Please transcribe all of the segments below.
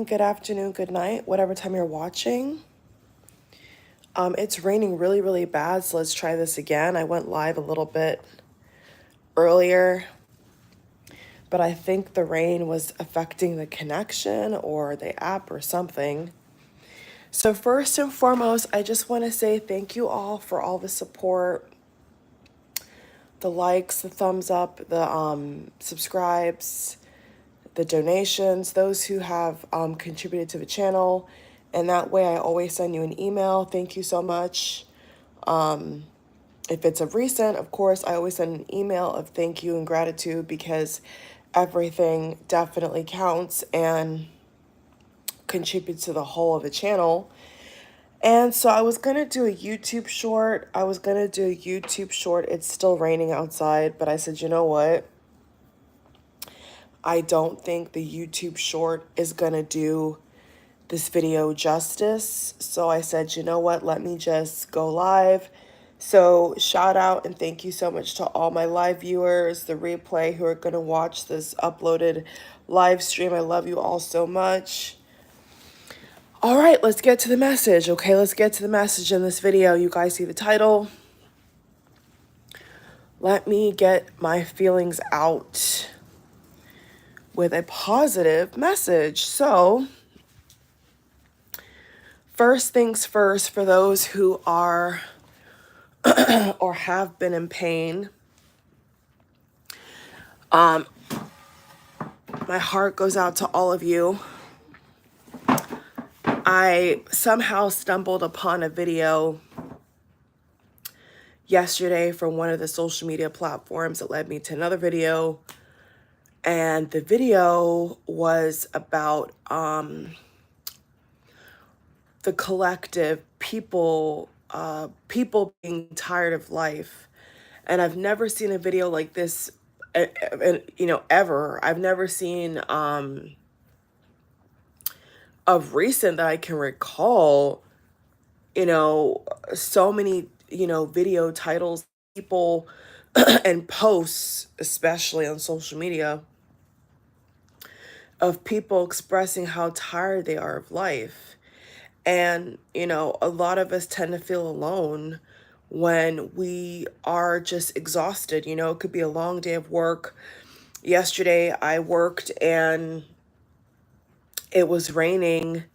good afternoon, good night, whatever time you're watching. It's raining really, really bad, so let's try this again. I went live a little bit earlier, but I think the rain was affecting the connection or the app or something. So first and foremost, I just want to say thank you all for all the support, the likes, the thumbs up, the subscribes, the donations, those who have contributed to the channel. And that way I always send you an email. Thank you so much. If it's of recent, of course, I always send an email of thank you and gratitude because everything definitely counts and contributes to the whole of the channel. And so I was going to do a YouTube short. It's still raining outside, but I said, you know what? I don't think the YouTube short is going to do this video justice. So I said, you know what? Let me just go live. So shout out and thank you so much to all my live viewers, the replay who are going to watch this uploaded live stream. I love you all so much. All right, let's get to the message. Okay, let's get to the message in this video. You guys see the title. Let me get my feelings out with a positive message. So, first things first, for those who are or have been in pain, my heart goes out to all of you. I somehow stumbled upon a video yesterday from one of the social media platforms that led me to another video. And the video was about the collective people being tired of life. And I've never seen a video like this, ever. I've never seen of recent that I can recall, so many, video titles, people and posts, especially on social media, of people expressing how tired they are of life. And, a lot of us tend to feel alone when we are just exhausted. It could be a long day of work. Yesterday I worked and it was raining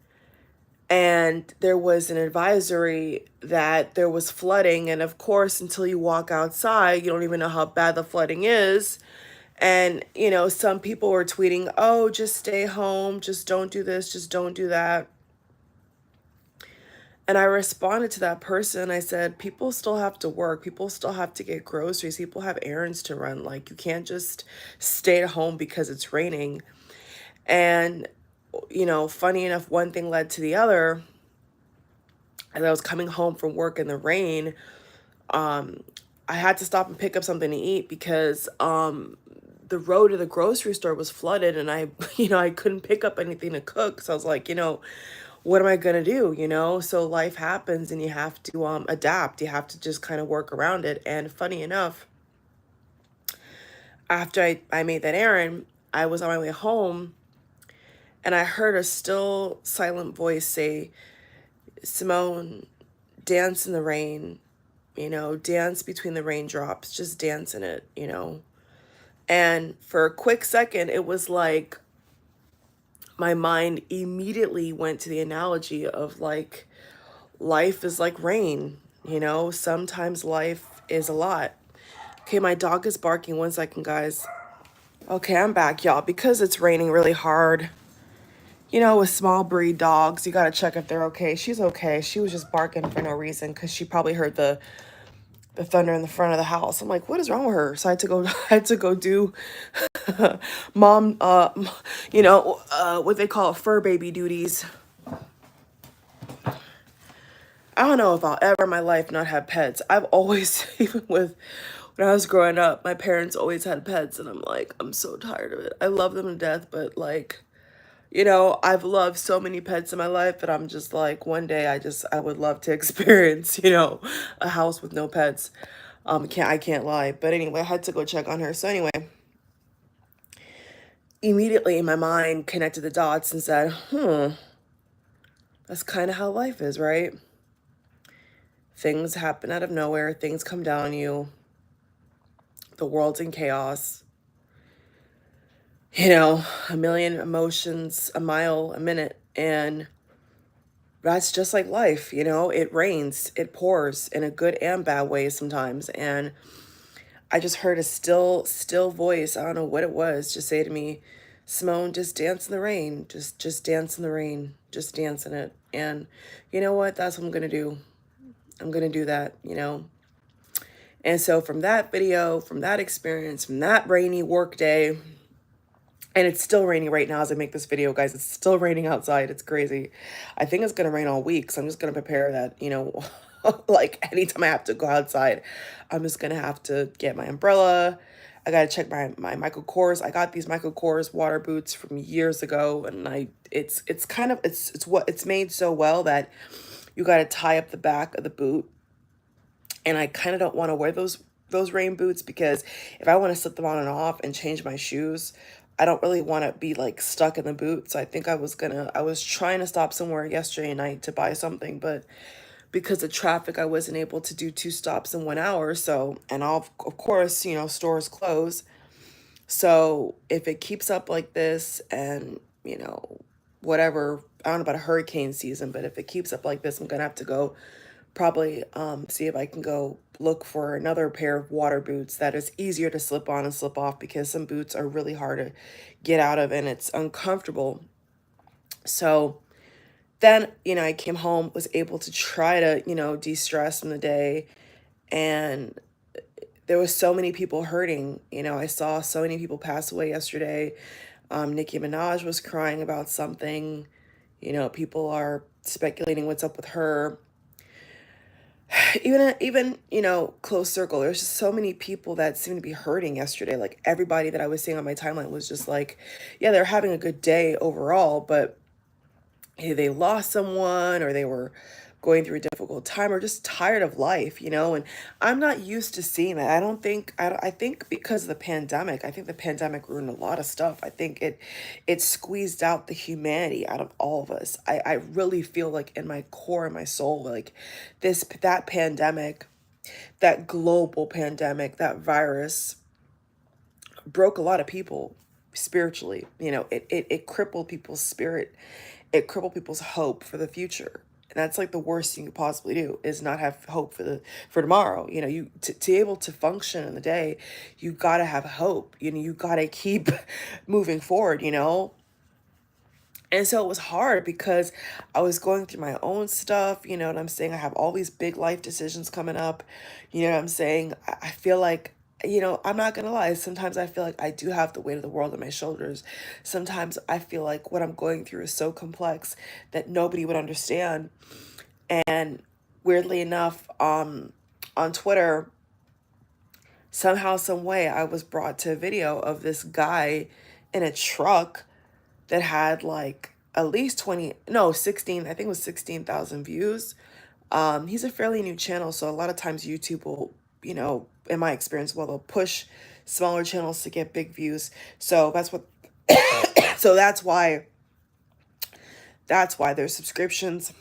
and there was an advisory that there was flooding. And of course, until you walk outside, you don't even know how bad the flooding is. And, some people were tweeting, oh, just stay home, just don't do this, just don't do that. And I responded to that person. I said, people still have to work. People still have to get groceries. People have errands to run. Like, you can't just stay at home because it's raining. And, funny enough, one thing led to the other. As I was coming home from work in the rain, I had to stop and pick up something to eat because the road to the grocery store was flooded and I couldn't pick up anything to cook. So I was like, what am I going to do? So life happens and you have to adapt. You have to just kind of work around it. And funny enough, after I made that errand, I was on my way home and I heard a still silent voice say, Simone, dance in the rain, dance between the raindrops, just dance in it, And for a quick second, it was like my mind immediately went to the analogy of like, life is like rain, sometimes life is a lot. Okay, my dog is barking. 1 second, guys. Okay, I'm back, y'all. Because it's raining really hard, with small breed dogs, you gotta check if they're okay. She's okay. She was just barking for no reason because she probably heard the thunder in the front of the house. I'm like, what is wrong with her? So I had to go do mom, what they call fur baby duties. I don't know if I'll ever in my life not have pets. I've always, even when I was growing up, my parents always had pets, and I'm like, I'm so tired of it. I love them to death, but like, I've loved so many pets in my life that I'm just like, one day I would love to experience, a house with no pets. I can't lie. But anyway, I had to go check on her. So anyway, immediately in my mind connected the dots and said, that's kind of how life is, right? Things happen out of nowhere, things come down on you, the world's in chaos. A million emotions a mile a minute. And that's just like life, it rains, it pours in a good and bad way sometimes. And I just heard a still voice, I don't know what it was, just say to me, Simone, just dance in the rain. Just dance in the rain. Just dance in it. And you know what? That's what I'm gonna do. I'm gonna do that. And so from that video, from that experience, from that rainy work day, and it's still raining right now as I make this video, guys. It's still raining outside. It's crazy. I think it's gonna rain all week, so I'm just gonna prepare that, like anytime I have to go outside, I'm just gonna have to get my umbrella. I gotta check my Michael Kors. I got these Michael Kors water boots from years ago, and it's kind of it's made so well that you gotta tie up the back of the boot, and I kind of don't want to wear those rain boots because if I want to slip them on and off and change my shoes, I don't really want to be like stuck in the boot. So I think I was trying to stop somewhere yesterday night to buy something, but because of traffic, I wasn't able to do 2 stops in 1 hour. So, and of course, stores close. So if it keeps up like this and, whatever, I don't know about a hurricane season, but if it keeps up like this, I'm gonna have to go probably see if I can go look for another pair of water boots that is easier to slip on and slip off, because some boots are really hard to get out of and it's uncomfortable. So then, I came home, was able to try to, de-stress from the day, and there was so many people hurting. I saw so many people pass away yesterday. Nicki Minaj was crying about something. People are speculating what's up with her. Even close circle, there's just so many people that seem to be hurting yesterday. Like everybody that I was seeing on my timeline was just like, yeah, they're having a good day overall, but hey, they lost someone or they were going through a difficult time or just tired of life. And I'm not used to seeing that. I think because of the pandemic, I think the pandemic ruined a lot of stuff. I think it squeezed out the humanity out of all of us. I really feel like in my core, in my soul, like that pandemic, that global pandemic, that virus broke a lot of people spiritually. It crippled people's spirit. It crippled people's hope for the future. And that's like the worst thing you could possibly do, is not have hope for tomorrow. To be able to function in the day, you gotta have hope. You gotta keep moving forward. And so it was hard because I was going through my own stuff, you know what I'm saying? I have all these big life decisions coming up, you know what I'm saying? I feel like, I'm not gonna lie, sometimes I feel like I do have the weight of the world on my shoulders. Sometimes I feel like what I'm going through is so complex that nobody would understand. And weirdly enough, on Twitter, somehow, some way, I was brought to a video of this guy in a truck that had like at least 20, no, 16, I think it was 16,000 views. He's a fairly new channel, so a lot of times YouTube will, in my experience, well, they'll push smaller channels to get big views. So that's what, so that's why their subscriptions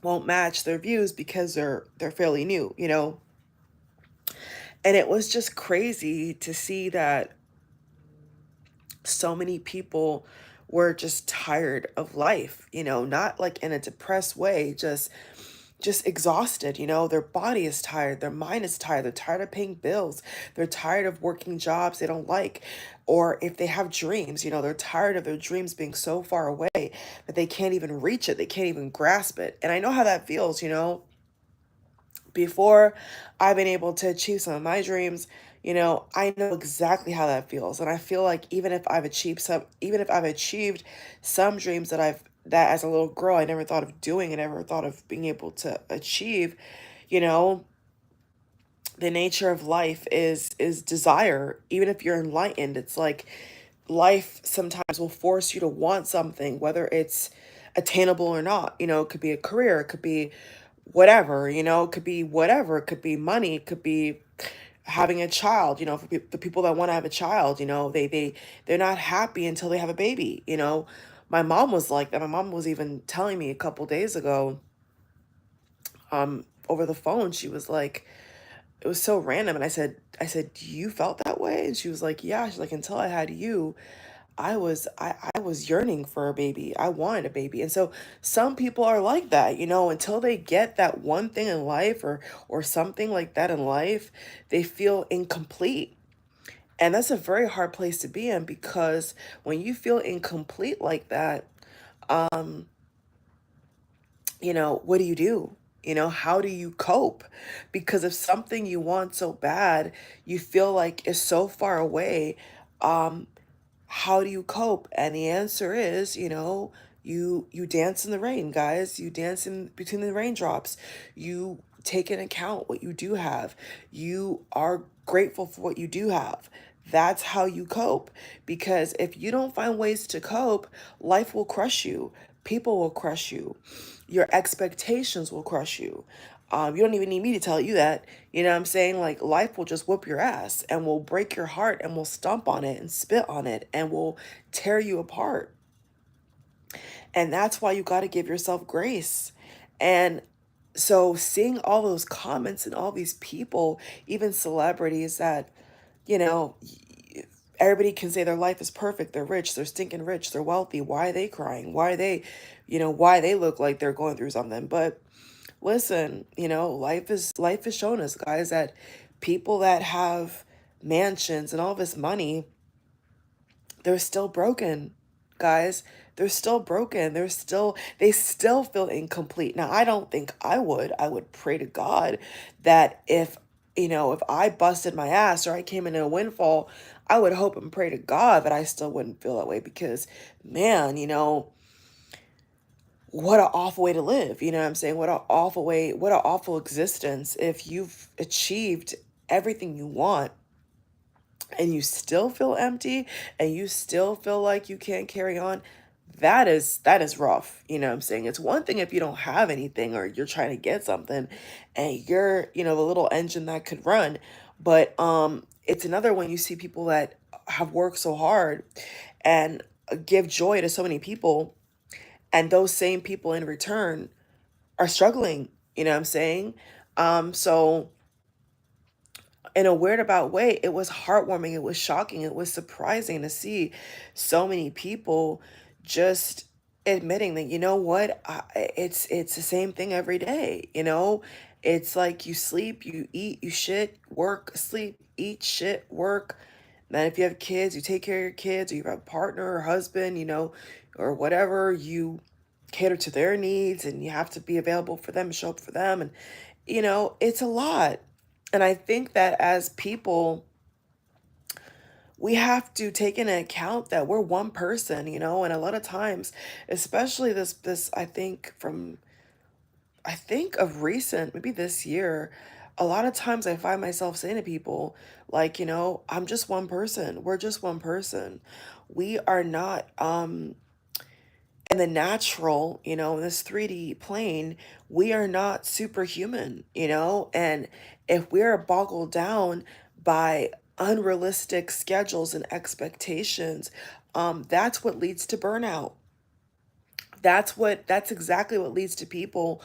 won't match their views, because they're fairly new. And it was just crazy to see that so many people were just tired of life, not like in a depressed way, just exhausted. Their body is tired, their mind is tired, they're tired of paying bills, they're tired of working jobs they don't like, or if they have dreams, they're tired of their dreams being so far away that they can't even reach it, they can't even grasp it. And I know how that feels. Before I've been able to achieve some of my dreams, I know exactly how that feels. And I feel like even if I've achieved some dreams that as a little girl I never thought of doing and never thought of being able to achieve, you know, the nature of life is desire. Even if you're enlightened, it's like life sometimes will force you to want something, whether it's attainable or not. It could be a career, it could be whatever, it could be whatever, it could be money, it could be having a child, for the people that want to have a child, they're not happy until they have a baby. My mom was like that. My mom was even telling me a couple days ago, over the phone. She was like, it was so random. And I said, you felt that way? And she was like, yeah. She's like, until I had you, I was yearning for a baby. I wanted a baby. And so some people are like that, until they get that one thing in life, or something like that in life, they feel incomplete. And that's a very hard place to be in, because when you feel incomplete like that, what do you do? How do you cope? Because if something you want so bad, you feel like is so far away, how do you cope? And the answer is, you dance in the rain, guys. You dance in between the raindrops. You take into account what you do have. You are grateful for what you do have. That's how you cope. Because if you don't find ways to cope, life will crush you. People will crush you. Your expectations will crush you. You don't even need me to tell you that. You know what I'm saying? Like, life will just whoop your ass and will break your heart and will stomp on it and spit on it and will tear you apart. And that's why you got to give yourself grace. And so seeing all those comments and all these people, even celebrities that, you know, everybody can say their life is perfect, they're rich, they're stinking rich, they're wealthy. Why are they crying? Why are they, why they look like they're going through something? But listen, life is showing us, guys, that people that have mansions and all this money, they're still broken, guys. They're still broken. They still feel incomplete. Now, I don't think I would pray to God that if I busted my ass or I came into a windfall, I would hope and pray to God that I still wouldn't feel that way, because man, what an awful way to live. You know what I'm saying? What an awful way, what an awful existence if you've achieved everything you want and you still feel empty and you still feel like you can't carry on. That is rough. You know what I'm saying? It's one thing if you don't have anything or you're trying to get something and you're, the little engine that could run. But it's another when you see people that have worked so hard and give joy to so many people, and those same people in return are struggling. You know what I'm saying? So in a weird about way, it was heartwarming, it was shocking, it was surprising to see so many people just admitting that, what, it's the same thing every day. It's like you sleep, you eat, you shit, work, sleep, eat, shit, work. Then if you have kids, you take care of your kids, or you have a partner or husband, or whatever, you cater to their needs and you have to be available for them, show up for them. And, it's a lot. And I think that as people, we have to take into account that we're one person, and a lot of times, especially this, I think of recent, maybe this year, a lot of times I find myself saying to people, like, I'm just one person. We're just one person. We are not, in the natural, in this 3D plane, we are not superhuman, and if we're boggled down by unrealistic schedules and expectations, that's what leads to burnout. That's exactly what leads to people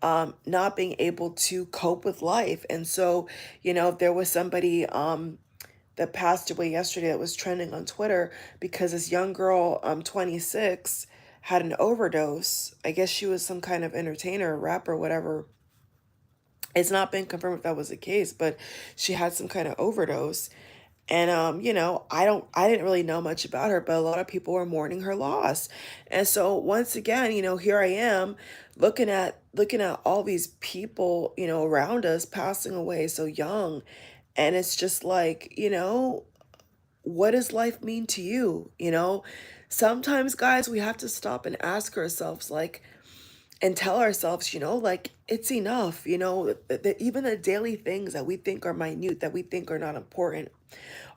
not being able to cope with life. And so, there was somebody that passed away yesterday that was trending on Twitter because this young girl, 26, had an overdose. I guess she was some kind of entertainer, rapper, whatever. It's not been confirmed if that was the case, but she had some kind of overdose. And I didn't really know much about her, but a lot of people were mourning her loss. And so once again, here I am looking at all these people, around us passing away so young. And it's just like, what does life mean to you? Sometimes, guys, we have to stop and ask ourselves, like, and tell ourselves, like, it's enough. Even the daily things that we think are minute, that we think are not important,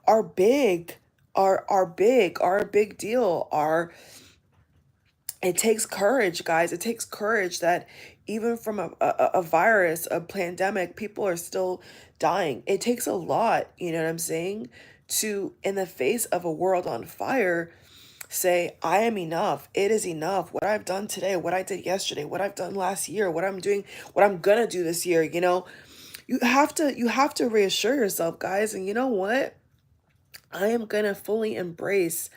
are big, are big, are a big deal, are It takes courage, guys. It takes courage that even from a virus, a pandemic, people are still dying. It takes a lot, you know what I'm saying, to, in the face of a world on fire, say, I am enough. It is enough. What I've done today, what I did yesterday, what I've done last year, what I'm doing, what I'm gonna do this year, you know, you have to reassure yourself, guys. And you know what? I am gonna fully embrace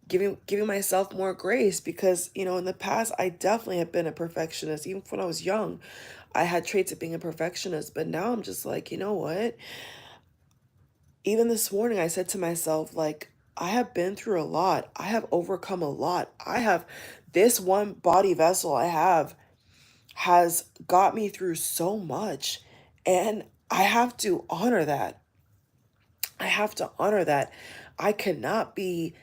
giving myself more grace, because you know, in the past I definitely have been a perfectionist. Even when I was young, I had traits of being a perfectionist, but now I'm just like, you know what? Even this morning I said to myself, like, I have been through a lot. I have overcome a lot. I have, this one body vessel I have has got me through so much, and I have to honor that. I have to honor that. I cannot be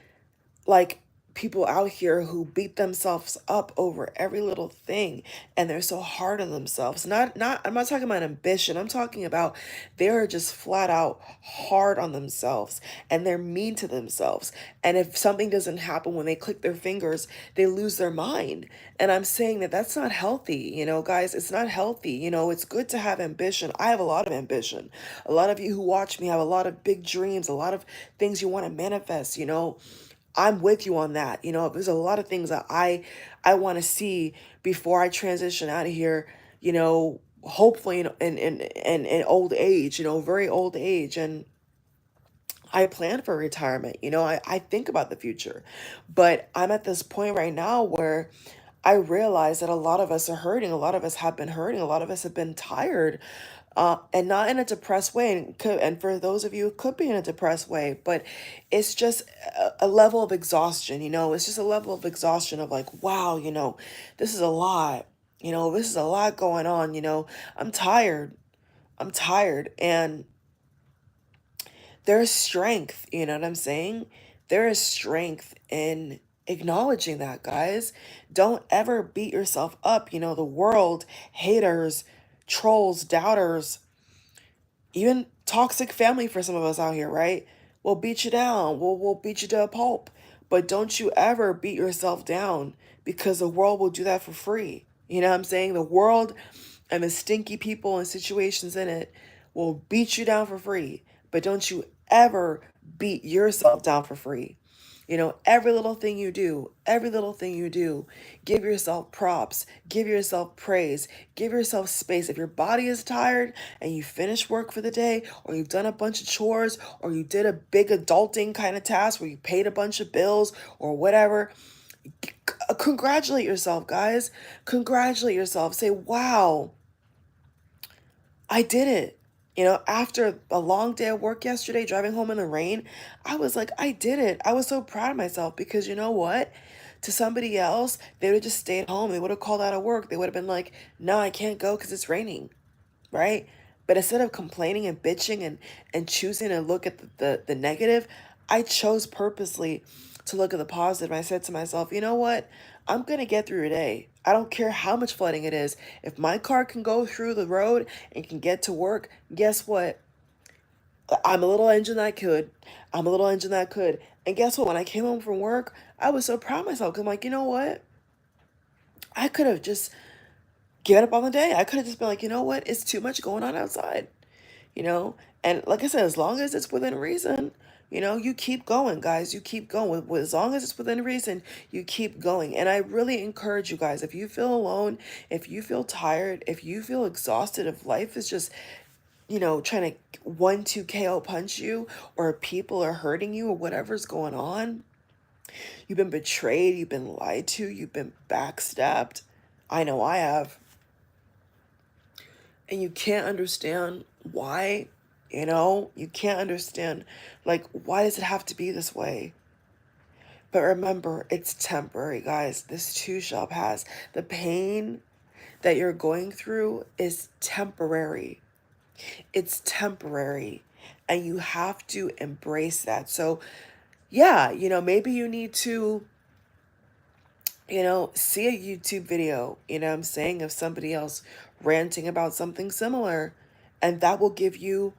like people out here who beat themselves up over every little thing, and they're so hard on themselves. Not I'm not talking about ambition. I'm talking about they're just flat out hard on themselves, and they're mean to themselves. And if something doesn't happen when they click their fingers, they lose their mind. And I'm saying that that's not healthy, you know, guys. It's not healthy. You know, it's good to have ambition. I have a lot of ambition. A lot of you who watch me have a lot of big dreams, a lot of things you want to manifest, you know. I'm with you on that. You know, there's a lot of things that I want to see before I transition out of here, you know, hopefully in old age, you know, very old age. And I plan for retirement. You know, I think about the future. But I'm at this point right now where I realize that a lot of us are hurting. A lot of us have been hurting. A lot of us have been tired, and not in a depressed way. And for those of you, it could be in a depressed way, but it's just a level of exhaustion. You know, it's just a level of exhaustion of like, wow, you know, this is a lot. You know, this is a lot going on. You know, I'm tired. I'm tired. And there's strength, you know what I'm saying? There is strength in acknowledging that, guys. Don't ever beat yourself up. You know, the world, haters, trolls, doubters, even toxic family for some of us out here, right? We'll beat you down. We'll beat you to a pulp. But don't you ever beat yourself down, because the world will do that for free. You know what I'm saying? The world and the stinky people and situations in it will beat you down for free. But don't you ever beat yourself down for free. You know, every little thing you do, every little thing you do, give yourself props, give yourself praise, give yourself space. If your body is tired and you finish work for the day, or you've done a bunch of chores, or you did a big adulting kind of task where you paid a bunch of bills or whatever, congratulate yourself, guys. Congratulate yourself. Say, wow, I did it. You know, after a long day of work yesterday, driving home in the rain, I was like, I did it. I was so proud of myself, because you know what? To somebody else, they would have just stayed home. They would have called out of work. They would have been like, no, I can't go because it's raining, right? But instead of complaining and bitching and choosing to look at the negative, I chose purposely to look at the positive. I said to myself, you know what? I'm going to get through today. I don't care how much flooding it is. If my car can go through the road and can get to work, guess what? I'm a little engine that could. I'm a little engine that could. And guess what? When I came home from work, I was so proud of myself. 'Cause I'm like, you know what? I could have just given up on the day. I could have just been like, you know what? It's too much going on outside, you know? And like I said, as long as it's within reason, you know, you keep going, guys. You keep going. As long as it's within reason, you keep going. And I really encourage you guys, if you feel alone, if you feel tired, if you feel exhausted, if life is just, you know, trying to 1-2 KO punch you, or people are hurting you, or whatever's going on, you've been betrayed, you've been lied to, you've been backstabbed. I know I have. And you can't understand why, you know, you can't understand, like, why does it have to be this way? But remember, it's temporary, guys. This too shall pass. The pain that you're going through is temporary. It's temporary. And you have to embrace that. So, yeah, you know, maybe you need to, you know, see a YouTube video, you know what I'm saying, of somebody else ranting about something similar. And that will give you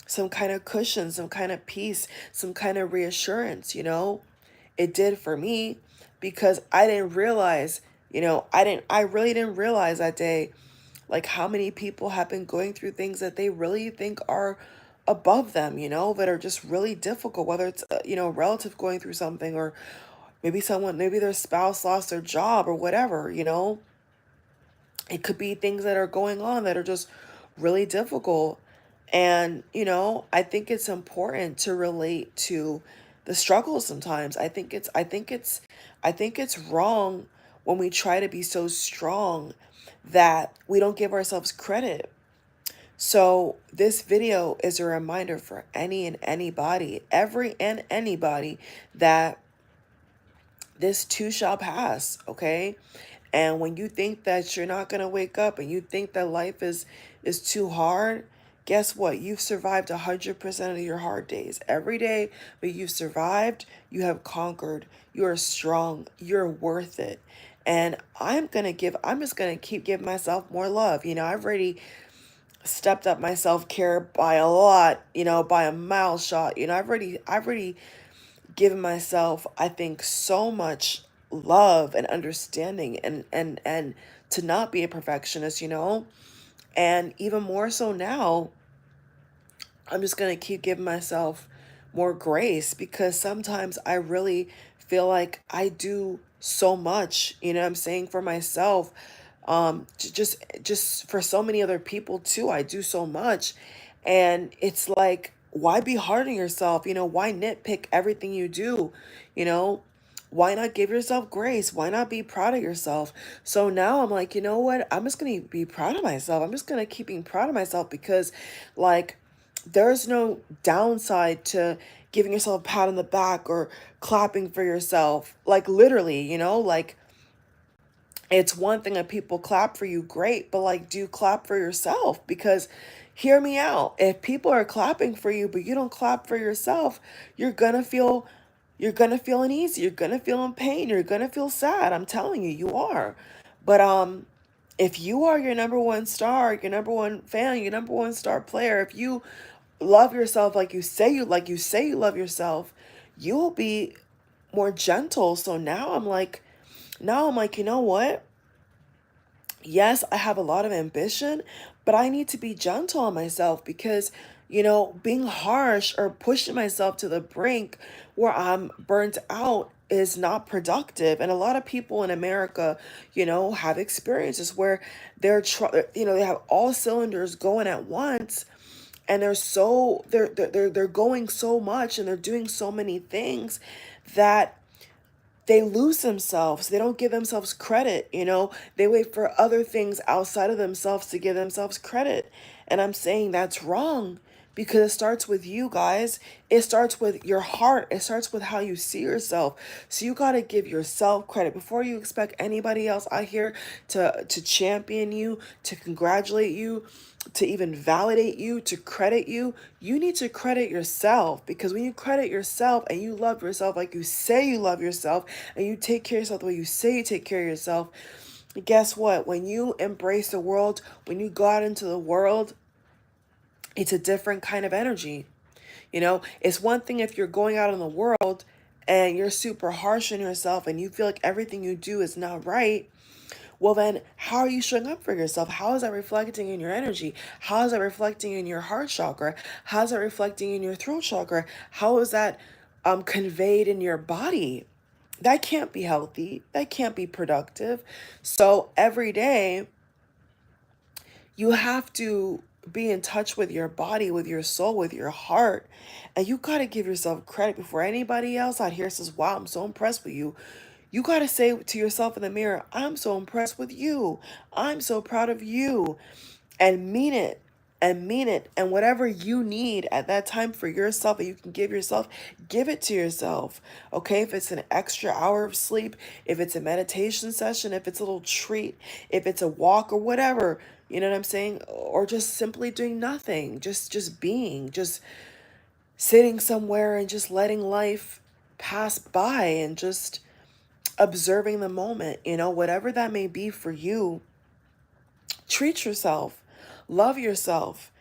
some kind of cushion, some kind of peace, some kind of reassurance, you know? It did for me, because I didn't realize, I really didn't realize that day, like how many people have been going through things that they really think are above them, that are just really difficult, whether it's, a relative going through something, or maybe their spouse lost their job or whatever, it could be things that are going on that are just really difficult. And, I think it's important to relate to the struggle sometimes. I think it's wrong when we try to be so strong that we don't give ourselves credit. So this video is a reminder for every and anybody, that this too shall pass, okay? And when you think that you're not going to wake up, and you think that life is too hard, guess what? You've survived 100% of your hard days. Every day, but you've survived, you have conquered. You are strong. You're worth it. And I'm just going to keep giving myself more love. I've already stepped up my self-care by a lot, by a mile shot. I've already given myself, I think, so much love and understanding, and to not be a perfectionist, and even more so now, I'm just going to keep giving myself more grace, because sometimes I really feel like I do so much, what I'm saying, for myself, just for so many other people too. I do so much, and it's like, why be hard on yourself? Why nitpick everything you do? You know, why not give yourself grace? Why not be proud of yourself? So now I'm like, you know what? I'm just going to be proud of myself. I'm just going to keep being proud of myself, because, like, there's no downside to giving yourself a pat on the back or clapping for yourself. Like, literally, like, it's one thing that people clap for you, great, but, like, do clap for yourself, because hear me out. If people are clapping for you but you don't clap for yourself, you're gonna feel uneasy, you're gonna feel in pain, you're gonna feel sad. I'm telling you, you are. But if you are your number one star, your number one fan, your number one star player, if you love yourself like you love yourself, you will be more gentle. So now I'm like, you know what? Yes, I have a lot of ambition, but I need to be gentle on myself, because, being harsh or pushing myself to the brink where I'm burnt out is not productive. And a lot of people in America, have experiences where they have all cylinders going at once, and they're going so much, and they're doing so many things, that they lose themselves. They don't give themselves credit, They wait for other things outside of themselves to give themselves credit. And I'm saying that's wrong, because it starts with you guys. It starts with your heart. It starts with how you see yourself. So you got to give yourself credit before you expect anybody else out here to champion you, to congratulate you, to even validate you, to credit you. You need to credit yourself, because when you credit yourself and you love yourself like you say you love yourself, and you take care of yourself the way you say you take care of yourself, guess what? When you embrace the world, when you go out into the world, it's a different kind of energy. It's one thing if you're going out in the world and you're super harsh on yourself and you feel like everything you do is not right. Well, then, how are you showing up for yourself? How is that reflecting in your energy? How is that reflecting in your heart chakra? How is that reflecting in your throat chakra? How is that conveyed in your body? That can't be healthy. That can't be productive. So every day, you have to be in touch with your body, with your soul, with your heart. And you got to give yourself credit before anybody else out here says, wow, I'm so impressed with you. You got to say to yourself in the mirror, I'm so impressed with you. I'm so proud of you. And mean it. And mean it. And whatever you need at that time for yourself that you can give yourself, give it to yourself. Okay? If it's an extra hour of sleep, if it's a meditation session, if it's a little treat, if it's a walk or whatever, you know what I'm saying? Or just simply doing nothing. Just being. Just sitting somewhere and just letting life pass by and just observing the moment, whatever that may be for you. Treat yourself, love yourself,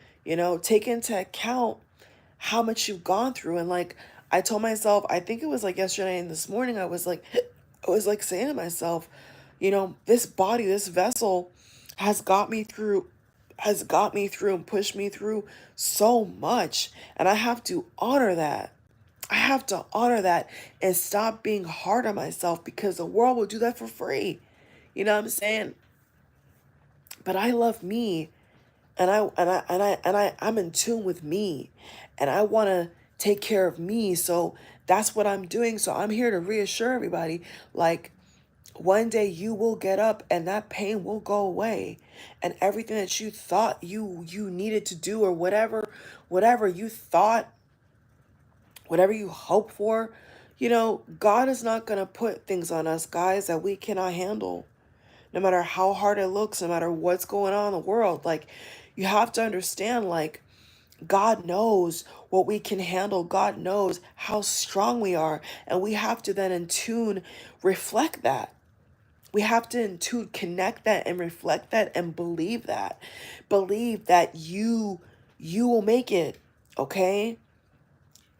take into account how much you've gone through. And, like, I told myself, I think it was like yesterday and this morning, I was like, I was like saying to myself, this body, this vessel has got me through, and pushed me through so much. And I have to honor that. I have to honor that and stop being hard on myself, because the world will do that for free. You know what I'm saying? But I love me, I'm in tune with me, and I want to take care of me. So that's what I'm doing. So I'm here to reassure everybody, like, one day you will get up and that pain will go away, and everything that you thought you needed to do, or whatever you thought, whatever you hope for, God is not going to put things on us, guys, that we cannot handle. No matter how hard it looks, no matter what's going on in the world, like, you have to understand, like, God knows what we can handle. God knows how strong we are. And we have to then in tune reflect that. We have to in tune connect that and reflect that and believe that. Believe that you will make it. Okay?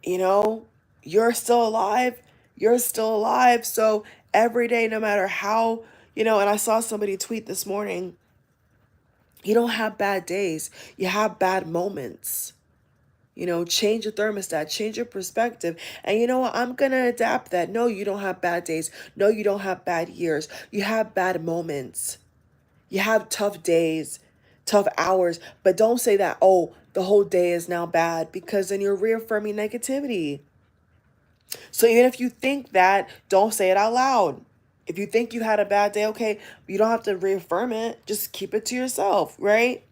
You know, you're still alive. You're still alive. So every day, no matter how, and I saw somebody tweet this morning, you don't have bad days. You have bad moments. Change your thermostat, change your perspective. And you know what? I'm going to adapt that. No, you don't have bad days. No, you don't have bad years. You have bad moments. You have tough days, tough hours. But don't say that, oh, the whole day is now bad, because then you're reaffirming negativity. So even if you think that, don't say it out loud. If you think you had a bad day, okay, you don't have to reaffirm it. Just keep it to yourself, right?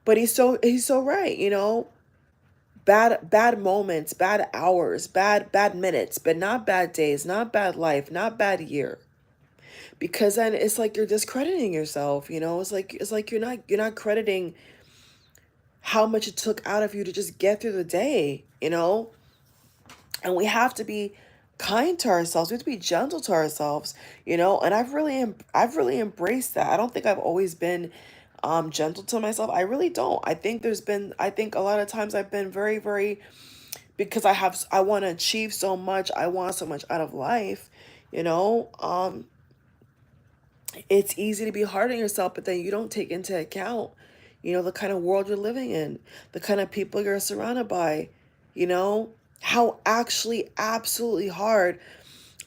But he's so right, bad moments, bad hours, bad minutes, but not bad days, not bad life, not bad year. Because then it's like you're discrediting yourself, it's like you're not crediting how much it took out of you to just get through the day, And we have to be kind to ourselves. We have to be gentle to ourselves, and I've really embraced that. I don't think I've always been gentle to myself. I really don't. I think a lot of times I've been very, very, because I want to achieve so much. I want so much out of life, you know. It's easy to be hard on yourself, but then you don't take into account, the kind of world you're living in, the kind of people you're surrounded by, how actually absolutely hard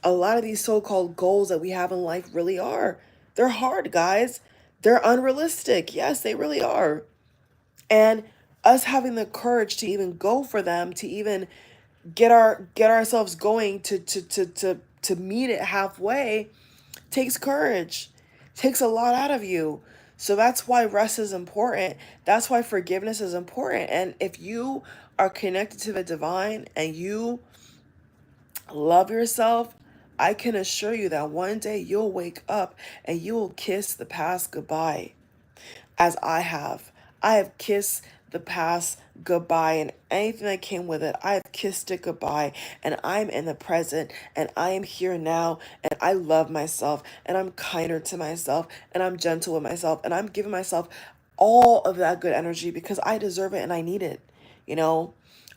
a lot of these so-called goals that we have in life really are. They're hard, guys. They're unrealistic. Yes, they really are. And us having the courage to even go for them, to even get ourselves going, to meet it halfway, takes courage, takes a lot out of you. So that's why rest is important. That's why forgiveness is important. And if you are connected to the divine and you love yourself, I can assure you that one day you'll wake up and you will kiss the past goodbye, as I have. I have kissed the past goodbye, and anything that came with it, I have kissed it goodbye. And I'm in the present, and I am here now, and I love myself, and I'm kinder to myself, and I'm gentle with myself, and I'm giving myself all of that good energy because I deserve it and I need it. You know,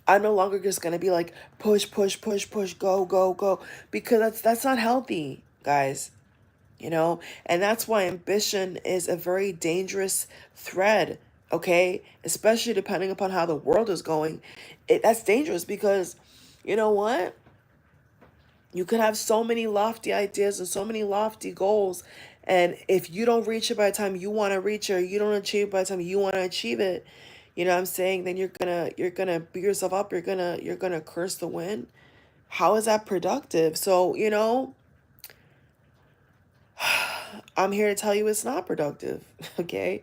I'm no longer just gonna be like push, push, push, push, go, go, go, because that's not healthy, guys. And that's why ambition is a very dangerous thread, okay? Especially depending upon how the world is going. That's dangerous because, you know what? You could have so many lofty ideas and so many lofty goals, and if you don't reach it by the time you want to reach it, or you don't achieve it by the time you want to achieve it, what I'm saying, then you're gonna beat yourself up, you're gonna curse the wind. How is that productive? So, I'm here to tell you it's not productive, okay?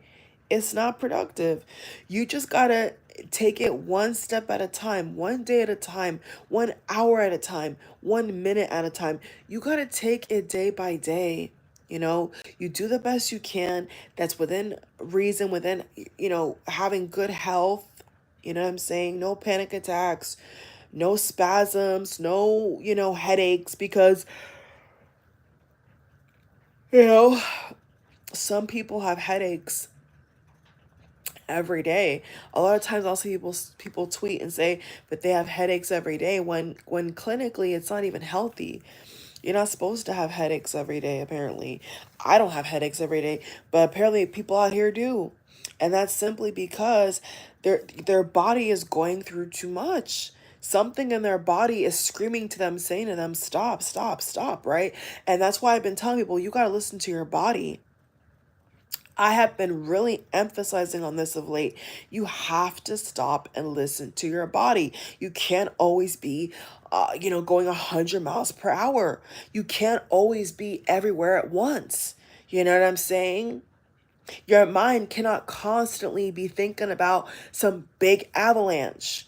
It's not productive. You just gotta take it one step at a time, one day at a time, 1 hour at a time, 1 minute at a time. You gotta take it day by day. You do the best you can. That's within reason, within, having good health. You know what I'm saying? No panic attacks, no spasms, no, headaches, because, you know, some people have headaches every day. A lot of times I'll see people tweet and say that they have headaches every day when clinically it's not even healthy. You're not supposed to have headaches every day, apparently. I don't have headaches every day, but apparently people out here do. And that's simply because their body is going through too much. Something in their body is screaming to them, saying to them, stop, stop, stop, right? And that's why I've been telling people, you got to listen to your body. I have been really emphasizing on this of late. You have to stop and listen to your body. You can't always be, going 100 miles per hour. You can't always be everywhere at once. You know what I'm saying? Your mind cannot constantly be thinking about some big avalanche.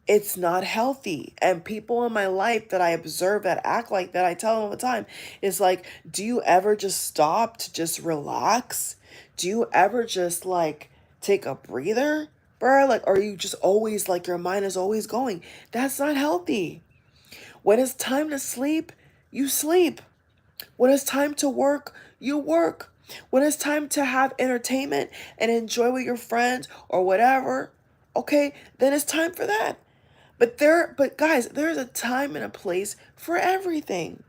It's not healthy. And people in my life that I observe that act like that, I tell them all the time, it's like, do you ever just stop to just relax? Do you ever just like take a breather, bro? Like, are you just always like your mind is always going? That's not healthy. When it's time to sleep, you sleep. When it's time to work, you work. When it's time to have entertainment and enjoy with your friends or whatever, okay, then it's time for that. But guys, there's a time and a place for everything.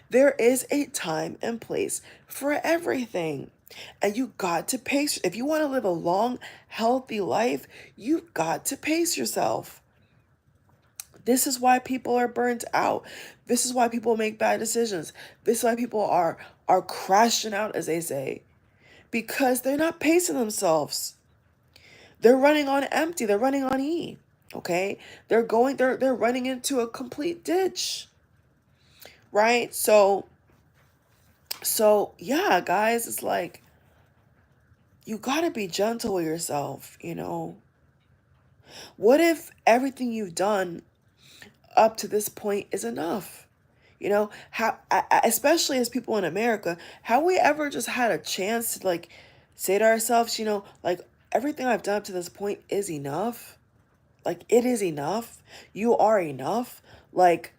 There is a time and place for everything. And you got to pace. If you want to live a long, healthy life, you've got to pace yourself. This is why people are burnt out. This is why people make bad decisions. This is why people are crashing out, as they say, because they're not pacing themselves. They're running on empty. They're running on E. Okay? They're running into a complete ditch. Right? So yeah, guys, it's like you got to be gentle with yourself. What if everything you've done up to this point is enough? How, especially as people in America, have we ever just had a chance to like say to ourselves, like everything I've done up to this point is enough? Like it is enough. You are enough. Like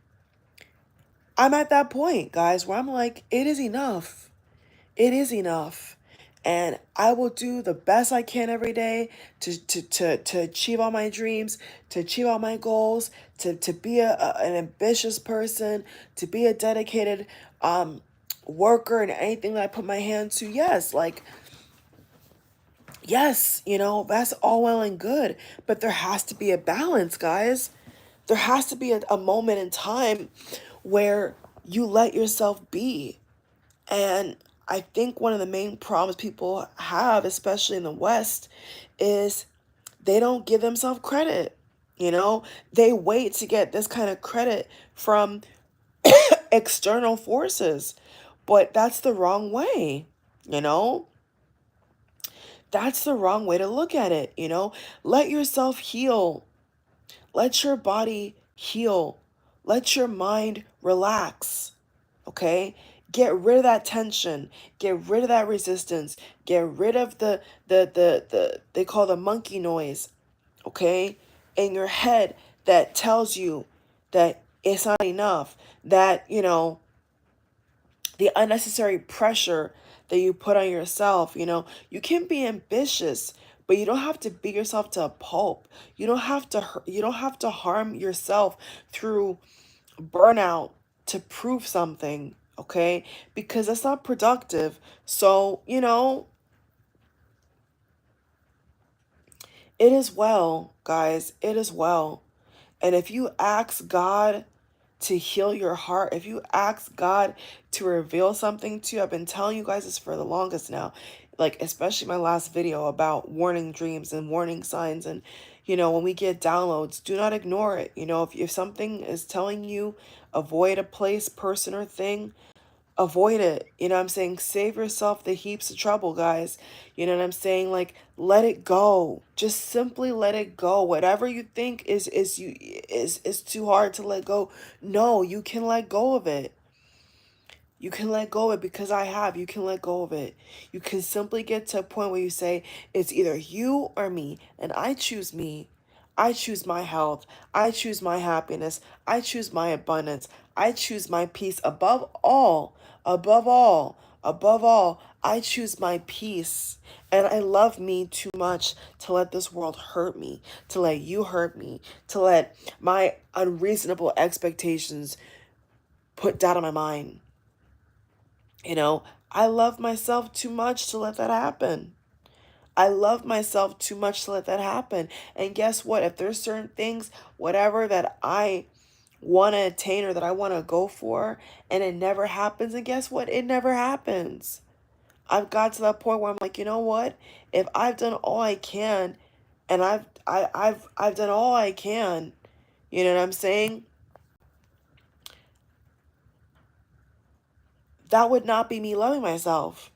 I'm at that point, guys, where I'm like, it is enough. It is enough. And I will do the best I can every day to achieve all my dreams, to achieve all my goals, to be an ambitious person, to be a dedicated worker in anything that I put my hand to. Yes, that's all well and good. But there has to be a balance, guys. There has to be a moment in time where you let yourself be. And I think one of the main problems people have, especially in the West, is they don't give themselves credit. They wait to get this kind of credit from external forces. But that's the wrong way, you know? That's the wrong way to look at it. Let yourself heal. Let your body heal. Let your mind relax. Okay? Get rid of that tension. Get rid of that resistance. Get rid of the they call the monkey noise, okay? In your head that tells you that it's not enough. That, the unnecessary pressure that you put on yourself. You can be ambitious, but you don't have to beat yourself to a pulp. You don't have to harm yourself through burnout to prove something, okay? Because that's not productive. So, it is well, guys. It is well. And if you ask God to heal your heart, if you ask God to reveal something to you, I've been telling you guys this for the longest now, like especially my last video about warning dreams and warning signs. And, when we get downloads, do not ignore it. If something is telling you avoid a place, person, or thing, avoid it. You know what I'm saying? Save yourself the heaps of trouble, guys. You know what I'm saying? Like let it go. Just simply let it go. Whatever you think is too hard to let go. No, you can let go of it. You can let go of it because I have. You can let go of it. You can simply get to a point where you say, it's either you or me, and I choose me. I choose my health. I choose my happiness. I choose my abundance. I choose my peace above all, above all, above all. I choose my peace. And I love me too much to let this world hurt me, to let you hurt me, to let my unreasonable expectations put doubt in my mind. You know, I love myself too much to let that happen. I love myself too much to let that happen. And guess what? If there's certain things, whatever that I want to attain or that I want to go for, and it never happens, and guess what? It never happens. I've got to that point where I'm like, you know what? If I've done all I can, and I've done all I can, you know what I'm saying? That would not be me loving myself.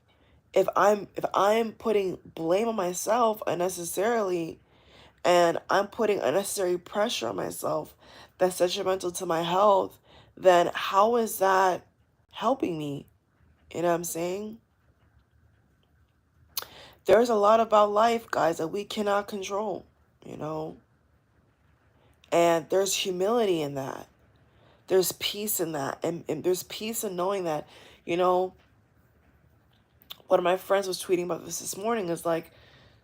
If I'm putting blame on myself unnecessarily, and I'm putting unnecessary pressure on myself that's detrimental to my health, then how is that helping me? You know what I'm saying? There's a lot about life, guys, that we cannot control, you know? And there's humility in that. There's peace in that. And there's peace in knowing that, you know, one of my friends was tweeting about this morning, is like,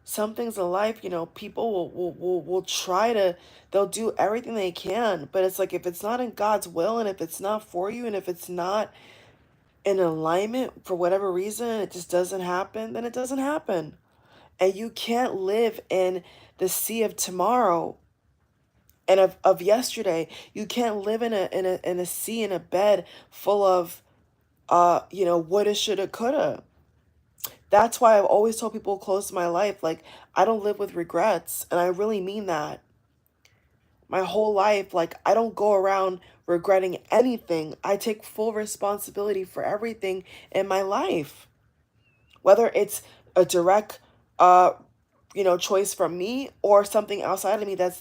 some things in life, you know, people will try to, they'll do everything they can, but it's like, if it's not in God's will, and if it's not for you, and if it's not in alignment for whatever reason, it just doesn't happen, then it doesn't happen. And you can't live in the sea of tomorrow and of yesterday. You can't live in a sea, in a bed full of you know, woulda, shoulda, coulda. That's why I've always told people close to my life, like, I don't live with regrets. And I really mean that. My whole life, like, I don't go around regretting anything. I take full responsibility for everything in my life. Whether it's a direct, uh, you know, choice from me, or something outside of me that's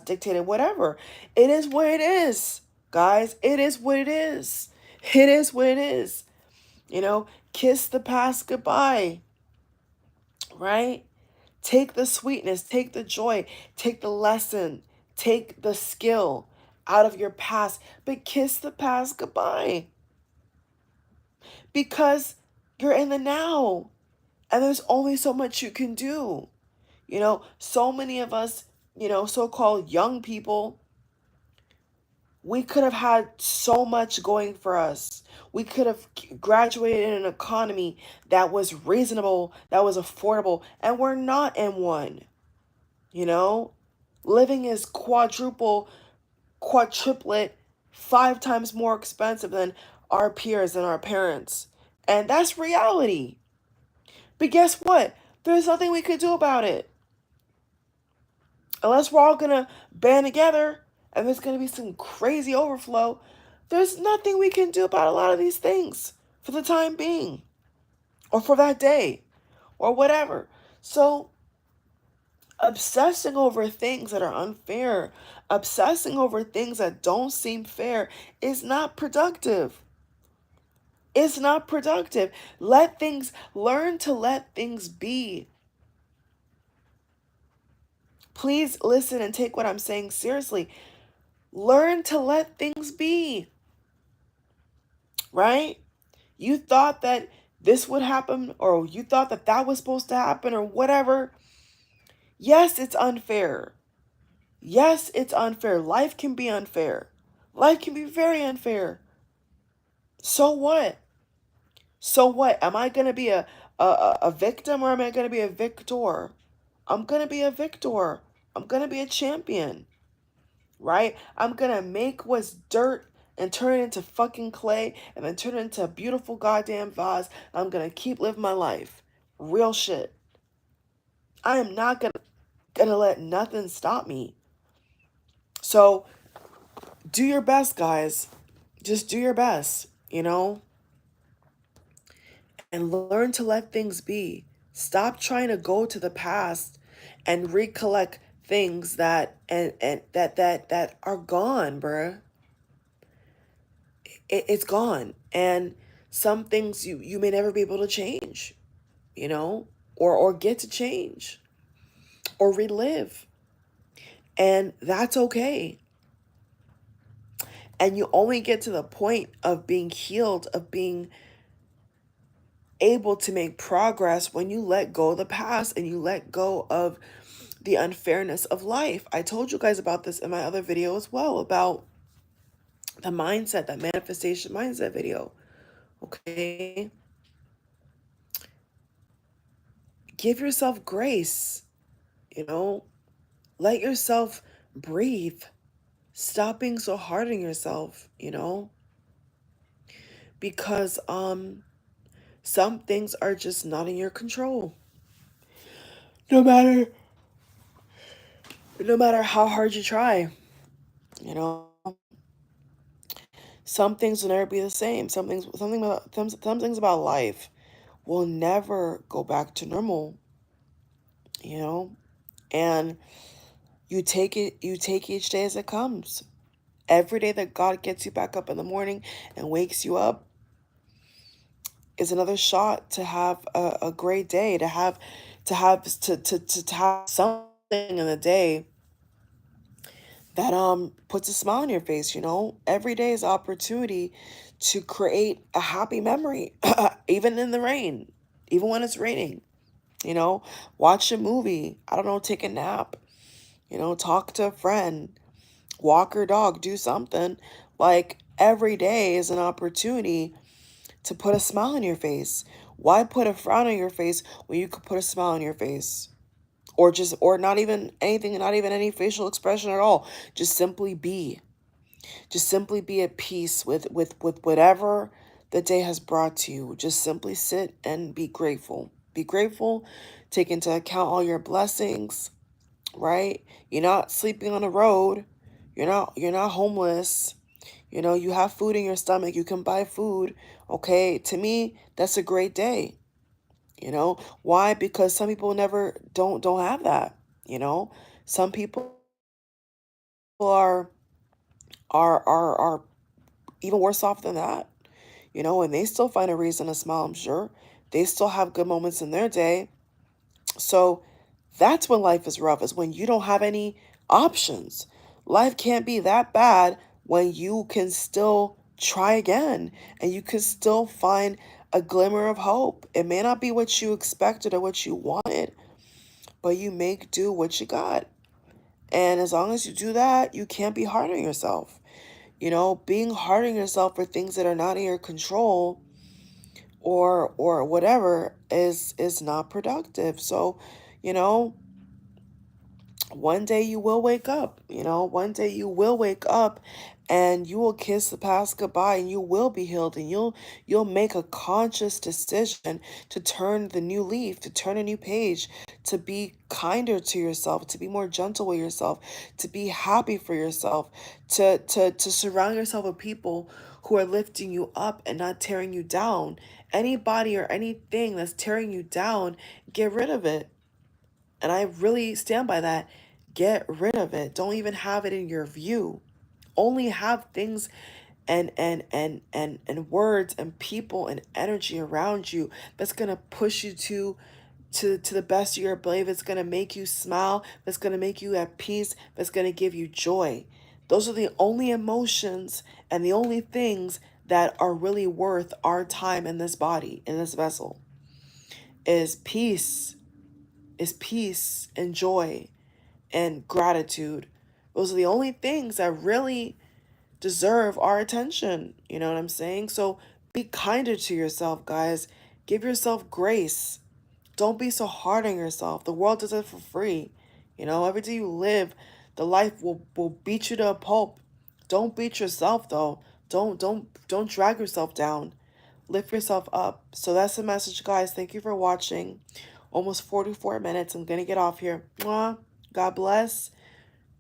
dictated, whatever. It is what it is, guys. It is what it is. It is what it is. You know, kiss the past goodbye, right? Take the sweetness, take the joy, take the lesson, take the skill out of your past, but kiss the past goodbye, because you're in the now, and there's only so much you can do. You know, so many of us, you know, so-called young people, we could have had so much going for us. We could have graduated in an economy that was reasonable, that was affordable, and we're not in one. You know, living is quadruplet, 5 times more expensive than our peers and our parents. And that's reality. But guess what? There's nothing we could do about it. Unless we're all going to band together and there's going to be some crazy overflow, there's nothing we can do about a lot of these things for the time being, or for that day, or whatever. So, obsessing over things that are unfair, obsessing over things that don't seem fair, is not productive. It's not productive. Learn to let things be. Please listen and take what I'm saying seriously. Learn to let things be, right? You thought that this would happen, or you thought that that was supposed to happen, or whatever. Yes, it's unfair. Yes, it's unfair. Life can be unfair. Life can be very unfair. So what? So what? Am I going to be a victim, or am I going to be a victor? I'm going to be a victor. I'm going to be a champion, right? I'm going to make what's dirt and turn it into fucking clay, and then turn it into a beautiful goddamn vase. I'm going to keep living my life. Real shit. I am not gonna let nothing stop me. So do your best, guys. Just do your best, you know? And learn to let things be. Stop trying to go to the past and recollect things that are gone, bruh. It's gone. And some things you may never be able to change, you know, or get to change, or relive. And that's okay. And you only get to the point of being healed, of being able to make progress, when you let go of the past and you let go of the unfairness of life. I told you guys about this in my other video as well, about the mindset, that manifestation mindset video. Okay? Give yourself grace, you know? Let yourself breathe. Stop being so hard on yourself, you know? Because some things are just not in your control. No matter no matter how hard you try, you know? Some things will never be the same. Some things about life will never go back to normal, you know? And you take each day as it comes. Every day that God gets you back up in the morning and wakes you up is another shot to have a great day, to have something in the day that puts a smile on your face, you know? Every day is an opportunity to create a happy memory, even in the rain, even when it's raining, you know? Watch a movie, I don't know, take a nap, you know, talk to a friend, walk your dog, do something. Like every day is an opportunity to put a smile on your face. Why put a frown on your face when you could put a smile on your face? Or not even anything, not even any facial expression at all. Just simply be. Just simply be at peace with whatever the day has brought to you. Just simply sit and be grateful. Be grateful. Take into account all your blessings, right? You're not sleeping on the road. You're not homeless. You know, you have food in your stomach. You can buy food. Okay, to me, that's a great day. You know, why? Because some people never don't have that. You know, some people are are even worse off than that. You know, and they still find a reason to smile. I'm sure they still have good moments in their day. So that's when life is rough, is when you don't have any options. Life can't be that bad when you can still try again and you can still find a glimmer of hope. It may not be what you expected or what you wanted, but you make do what you got. And as long as you do that, you can't be hard on yourself. You know, being hard on yourself for things that are not in your control or whatever is not productive. So, you know, one day you will wake up, you know, one day you will wake up and you will kiss the past goodbye and you will be healed and you'll make a conscious decision to turn the new leaf, to turn a new page, to be kinder to yourself, to be more gentle with yourself, to be happy for yourself, to surround yourself with people who are lifting you up and not tearing you down. Anybody or anything that's tearing you down, get rid of it. And I really stand by that. Get rid of it. Don't even have it in your view. Only have things and words and people and energy around you that's gonna push you to the best of your ability, that's gonna make you smile, that's gonna make you at peace, that's gonna give you joy. Those are the only emotions and the only things that are really worth our time in this body, in this vessel, is peace and joy and gratitude. Those are the only things that really deserve our attention. You know what I'm saying? So be kinder to yourself, guys. Give yourself grace. Don't be so hard on yourself. The world does it for free. You know, every day you live, the life will beat you to a pulp. Don't beat yourself though. Don't drag yourself down. Lift yourself up. So that's the message, guys. Thank you for watching. Almost 44 minutes. I'm gonna get off here. Mwah. God bless.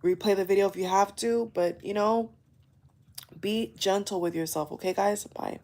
Replay the video if you have to, but you know, be gentle with yourself, okay, guys? Bye.